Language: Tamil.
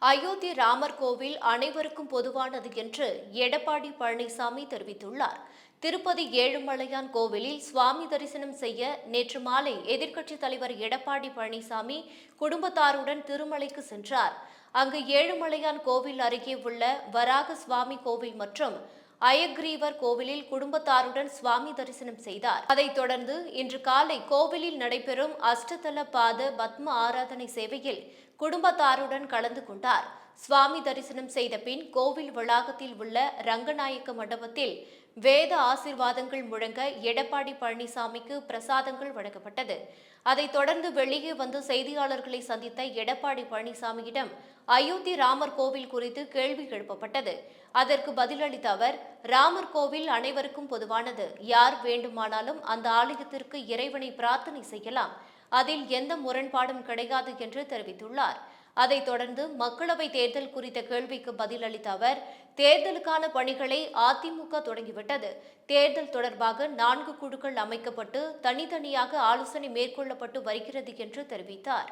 அயோத்தி ராமர் கோவில் அனைவருக்கும் பொதுவானது என்று எடப்பாடி பழனிசாமி தெரிவித்துள்ளார். திருப்பதி ஏழுமலையான் கோவிலில் சுவாமி தரிசனம் செய்ய நேற்று மாலை எதிர்க்கட்சித் தலைவர் எடப்பாடி பழனிசாமி குடும்பத்தாருடன் திருமலைக்கு சென்றார். அங்கு ஏழுமலையான் கோவில் அருகே உள்ள வராக சுவாமி கோவில் மற்றும் அயக்ரீவர் கோவிலில் குடும்பத்தாருடன் சுவாமி தரிசனம் செய்தார். அதைத் தொடர்ந்து இன்று காலை கோவிலில் நடைபெறும் அஷ்டதல பாத பத்ம ஆராதனை சேவையில் குடும்பத்தாருடன் கலந்து கொண்டார். சுவாமி தரிசனம் செய்த பின் கோவில் வளாகத்தில் உள்ள ரங்கநாயக்க மண்டபத்தில் வேத ஆசீர்வாதங்கள் முழங்க எடப்பாடி பழனிசாமிக்கு பிரசாதங்கள் வழங்கப்பட்டது. அதைத் தொடர்ந்து வெளியே வந்து செய்தியாளர்களை சந்தித்த எடப்பாடி பழனிசாமியிடம் அயோத்தி ராமர் கோவில் குறித்து கேள்வி எழுப்பப்பட்டது. அதற்கு பதிலளித்த அவர், ராமர் கோவில் அனைவருக்கும் பொதுவானது. யார் வேண்டுமானாலும் அந்த ஆலயத்திற்கு இறைவனை பிரார்த்தனை செய்யலாம். அதில் எந்த முரண்பாடும் கிடையாது என்று தெரிவித்துள்ளார். அதைத் தொடர்ந்து மக்களவைத் தேர்தல் குறித்த கேள்விக்கு பதிலளித்த அவர், தேர்தலுக்கான பணிகளை அதிமுக தொடங்கிவிட்டது. தேர்தல் தொடர்பாக 4 குழுக்கள் அமைக்கப்பட்டு தனித்தனியாக ஆலோசனை மேற்கொள்ளப்பட்டு வருகிறது என்று தெரிவித்தார்.